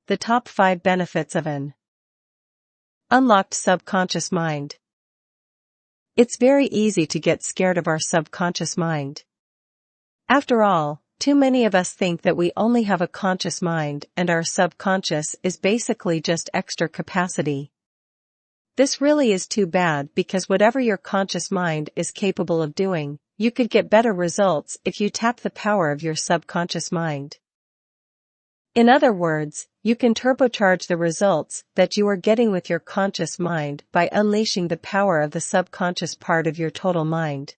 The top 5 benefits of an unlocked subconscious mind. It's very easy to get scared of our subconscious mind. After all, too many of us think that we only have a conscious mind and our subconscious is basically just extra capacity. This really is too bad because whatever your conscious mind is capable of doing, you could get better results if you tap the power of your subconscious mind. In other words, you can turbocharge the results that you are getting with your conscious mind by unleashing the power of the subconscious part of your total mind.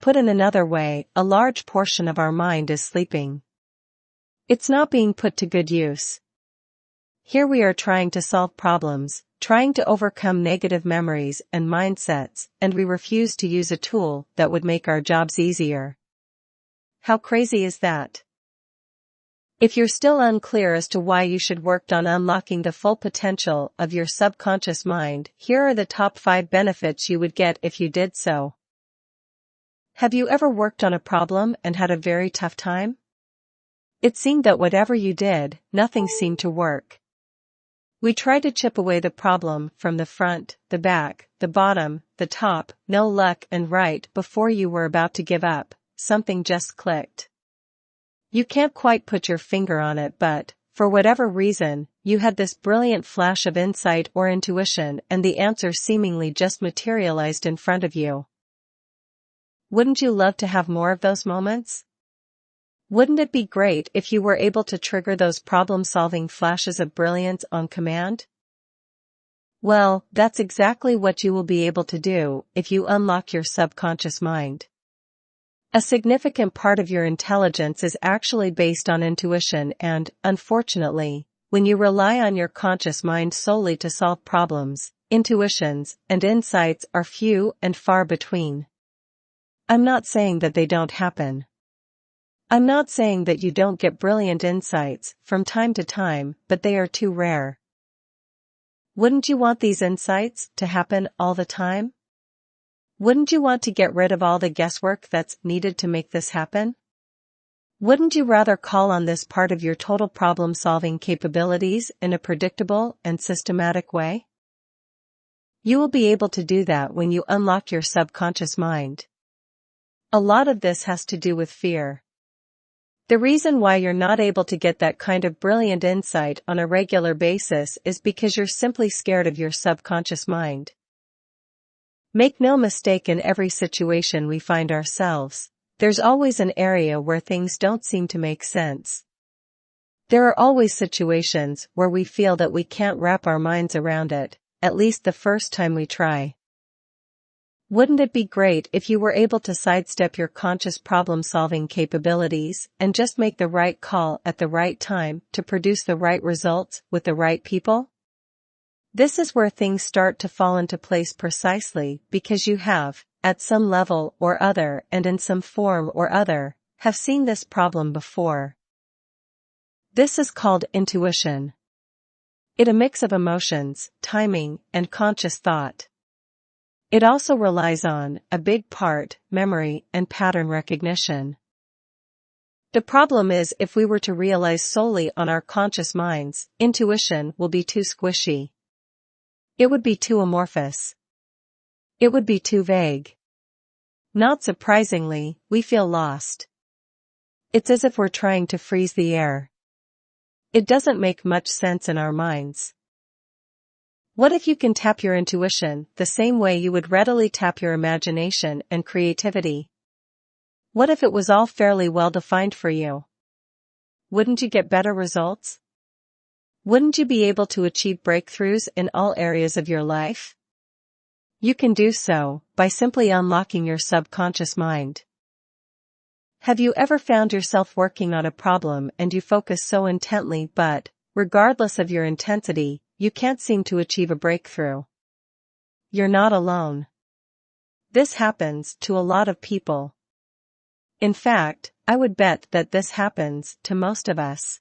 Put in another way, a large portion of our mind is sleeping. It's not being put to good use. Here we are trying to solve problems, trying to overcome negative memories and mindsets, and we refuse to use a tool that would make our jobs easier. How crazy is that? If you're still unclear as to why you should work on unlocking the full potential of your subconscious mind, here are the top 5 benefits you would get if you did so. Have you ever worked on a problem and had a very tough time? It seemed that whatever you did, nothing seemed to work. We tried to chip away the problem from the front, the back, the bottom, the top, no luck, and right before you were about to give up, something just clicked. You can't quite put your finger on it, but, for whatever reason, you had this brilliant flash of insight or intuition and the answer seemingly just materialized in front of you. Wouldn't you love to have more of those moments? Wouldn't it be great if you were able to trigger those problem-solving flashes of brilliance on command? Well, that's exactly what you will be able to do if you unlock your subconscious mind. A significant part of your intelligence is actually based on intuition and, unfortunately, when you rely on your conscious mind solely to solve problems, intuitions and insights are few and far between. I'm not saying that they don't happen. I'm not saying that you don't get brilliant insights from time to time, but they are too rare. Wouldn't you want these insights to happen all the time? Wouldn't you want to get rid of all the guesswork that's needed to make this happen? Wouldn't you rather call on this part of your total problem-solving capabilities in a predictable and systematic way? You will be able to do that when you unlock your subconscious mind. A lot of this has to do with fear. The reason why you're not able to get that kind of brilliant insight on a regular basis is because you're simply scared of your subconscious mind. Make no mistake, in every situation we find ourselves, there's always an area where things don't seem to make sense. There are always situations where we feel that we can't wrap our minds around it, at least the first time we try. Wouldn't it be great if you were able to sidestep your conscious problem-solving capabilities and just make the right call at the right time to produce the right results with the right people? This is where things start to fall into place precisely because you have, at some level or other and in some form or other, have seen this problem before. This is called intuition. It's a mix of emotions, timing, and conscious thought. It also relies on, a big part, memory and pattern recognition. The problem is, if we were to rely solely on our conscious minds, intuition will be too squishy. It would be too amorphous. It would be too vague. Not surprisingly, we feel lost. It's as if we're trying to freeze the air. It doesn't make much sense in our minds. What if you can tap your intuition the same way you would readily tap your imagination and creativity? What if it was all fairly well defined for you? Wouldn't you get better results? Wouldn't you be able to achieve breakthroughs in all areas of your life? You can do so by simply unlocking your subconscious mind. Have you ever found yourself working on a problem and you focus so intently but, regardless of your intensity, you can't seem to achieve a breakthrough? You're not alone. This happens to a lot of people. In fact, I would bet that this happens to most of us.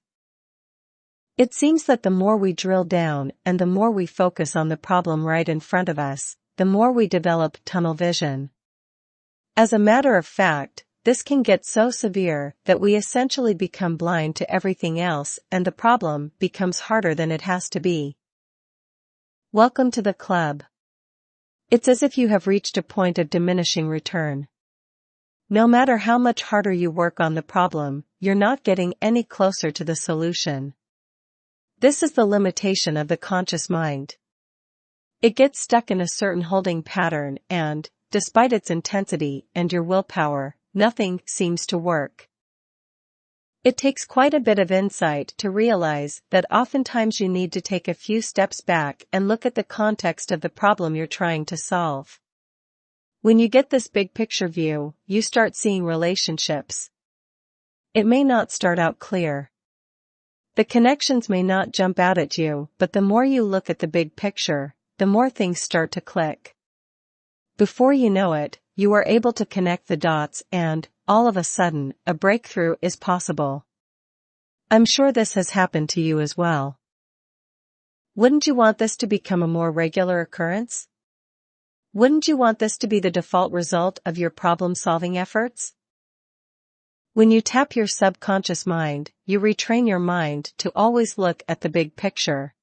It seems that the more we drill down and the more we focus on the problem right in front of us, the more we develop tunnel vision. As a matter of fact, this can get so severe that we essentially become blind to everything else and the problem becomes harder than it has to be. Welcome to the club. It's as if you have reached a point of diminishing return. No matter how much harder you work on the problem, you're not getting any closer to the solution. This is the limitation of the conscious mind. It gets stuck in a certain holding pattern and, despite its intensity and your willpower, nothing seems to work. It takes quite a bit of insight to realize that oftentimes you need to take a few steps back and look at the context of the problem you're trying to solve. When you get this big picture view, you start seeing relationships. It may not start out clear. The connections may not jump out at you, but the more you look at the big picture, the more things start to click. Before you know it, you are able to connect the dots and, all of a sudden, a breakthrough is possible. I'm sure this has happened to you as well. Wouldn't you want this to become a more regular occurrence? Wouldn't you want this to be the default result of your problem-solving efforts? When you tap your subconscious mind, you retrain your mind to always look at the big picture.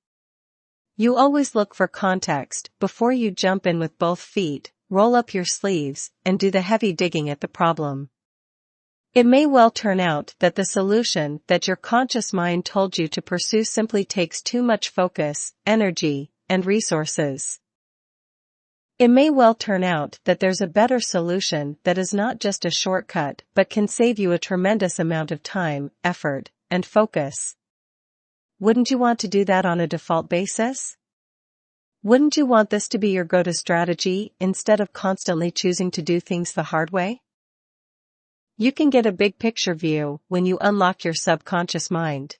You always look for context before you jump in with both feet, roll up your sleeves, and do the heavy digging at the problem. It may well turn out that the solution that your conscious mind told you to pursue simply takes too much focus, energy, and resources. It may well turn out that there's a better solution that is not just a shortcut but can save you a tremendous amount of time, effort, and focus. Wouldn't you want to do that on a default basis? Wouldn't you want this to be your go-to strategy instead of constantly choosing to do things the hard way? You can get a big picture view when you unlock your subconscious mind.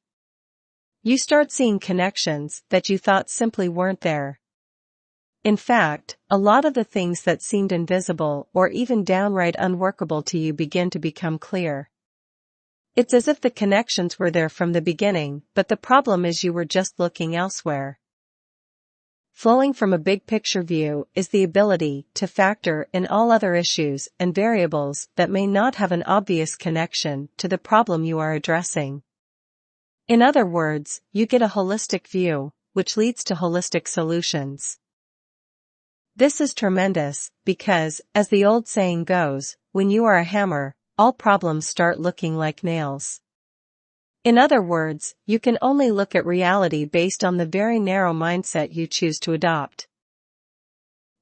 You start seeing connections that you thought simply weren't there. In fact, a lot of the things that seemed invisible or even downright unworkable to you begin to become clear. It's as if the connections were there from the beginning, but the problem is you were just looking elsewhere. Flowing from a big picture view is the ability to factor in all other issues and variables that may not have an obvious connection to the problem you are addressing. In other words, you get a holistic view, which leads to holistic solutions. This is tremendous, because, as the old saying goes, when you are a hammer, all problems start looking like nails. In other words, you can only look at reality based on the very narrow mindset you choose to adopt.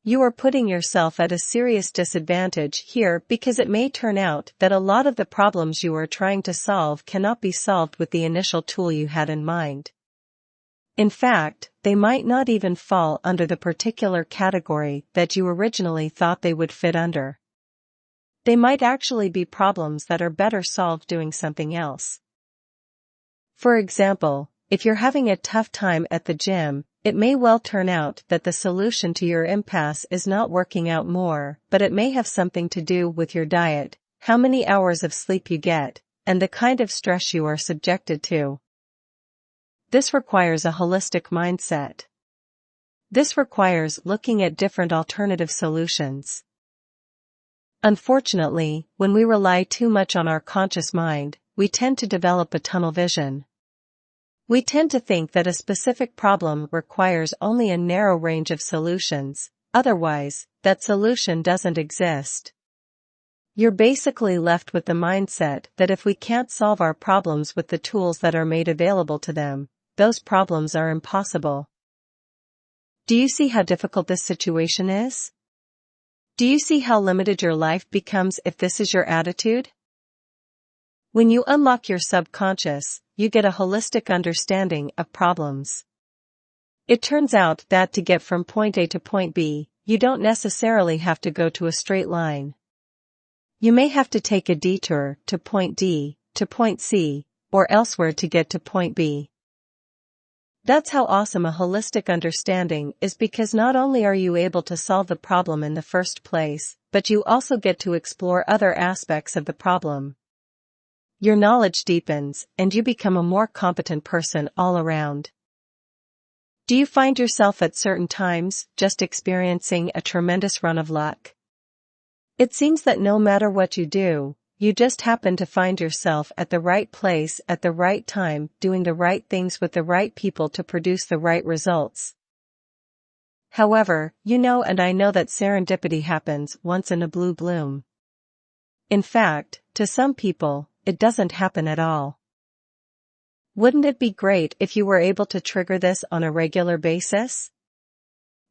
You are putting yourself at a serious disadvantage here because it may turn out that a lot of the problems you are trying to solve cannot be solved with the initial tool you had in mind. In fact, they might not even fall under the particular category that you originally thought they would fit under. They might actually be problems that are better solved doing something else. For example, if you're having a tough time at the gym, it may well turn out that the solution to your impasse is not working out more, but it may have something to do with your diet, how many hours of sleep you get, and the kind of stress you are subjected to. This requires a holistic mindset. This requires looking at different alternative solutions. Unfortunately, when we rely too much on our conscious mind, we tend to develop a tunnel vision. We tend to think that a specific problem requires only a narrow range of solutions, otherwise, that solution doesn't exist. You're basically left with the mindset that if we can't solve our problems with the tools that are made available to them, those problems are impossible. Do you see how difficult this situation is? Do you see how limited your life becomes if this is your attitude? When you unlock your subconscious, you get a holistic understanding of problems. It turns out that to get from point A to point B, you don't necessarily have to go to a straight line. You may have to take a detour to point D, to point C, or elsewhere to get to point B. That's how awesome a holistic understanding is, because not only are you able to solve the problem in the first place, but you also get to explore other aspects of the problem. Your knowledge deepens, and you become a more competent person all around. Do you find yourself at certain times just experiencing a tremendous run of luck? It seems that no matter what you do, you just happen to find yourself at the right place at the right time, doing the right things with the right people to produce the right results. However, you know and I know that serendipity happens once in a blue bloom. In fact, to some people, it doesn't happen at all. Wouldn't it be great if you were able to trigger this on a regular basis?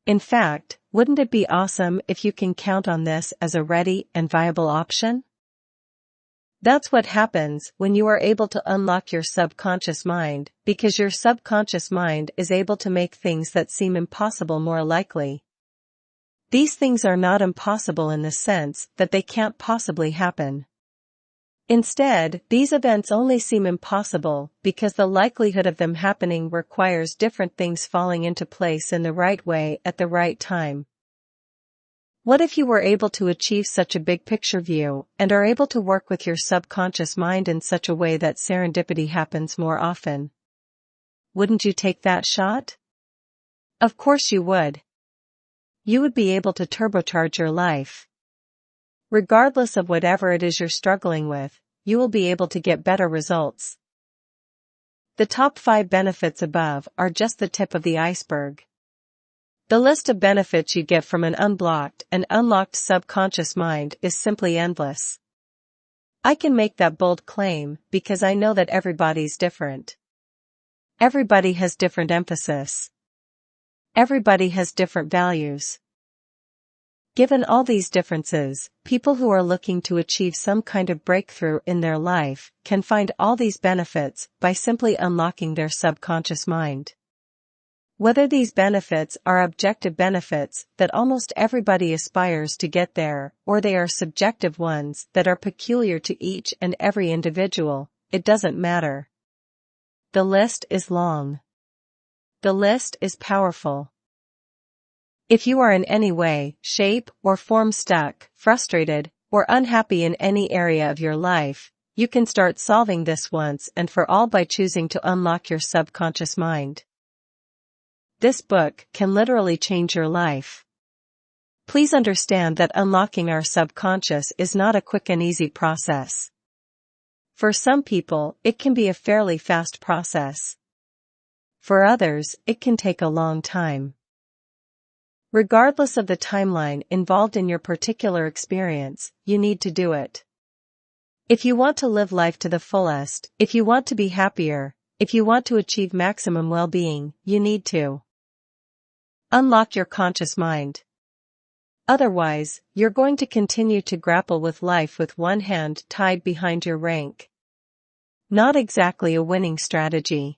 In fact, wouldn't it be awesome if you can count on this as a ready and viable option? That's what happens when you are able to unlock your subconscious mind, because your subconscious mind is able to make things that seem impossible more likely. These things are not impossible in the sense that they can't possibly happen. Instead, these events only seem impossible because the likelihood of them happening requires different things falling into place in the right way at the right time. What if you were able to achieve such a big picture view, and are able to work with your subconscious mind in such a way that serendipity happens more often? Wouldn't you take that shot? Of course you would. You would be able to turbocharge your life. Regardless of whatever it is you're struggling with, you will be able to get better results. The top 5 benefits above are just the tip of the iceberg. The list of benefits you get from an unblocked and unlocked subconscious mind is simply endless. I can make that bold claim because I know that everybody's different. Everybody has different emphasis. Everybody has different values. Given all these differences, people who are looking to achieve some kind of breakthrough in their life can find all these benefits by simply unlocking their subconscious mind. Whether these benefits are objective benefits that almost everybody aspires to get there, or they are subjective ones that are peculiar to each and every individual, it doesn't matter. The list is long. The list is powerful. If you are in any way, shape, or form stuck, frustrated, or unhappy in any area of your life, you can start solving this once and for all by choosing to unlock your subconscious mind. This book can literally change your life. Please understand that unlocking our subconscious is not a quick and easy process. For some people, it can be a fairly fast process. For others, it can take a long time. Regardless of the timeline involved in your particular experience, you need to do it. If you want to live life to the fullest, if you want to be happier, if you want to achieve maximum well-being, you need to unlock your conscious mind. Otherwise, you're going to continue to grapple with life with one hand tied behind your rank. Not exactly a winning strategy.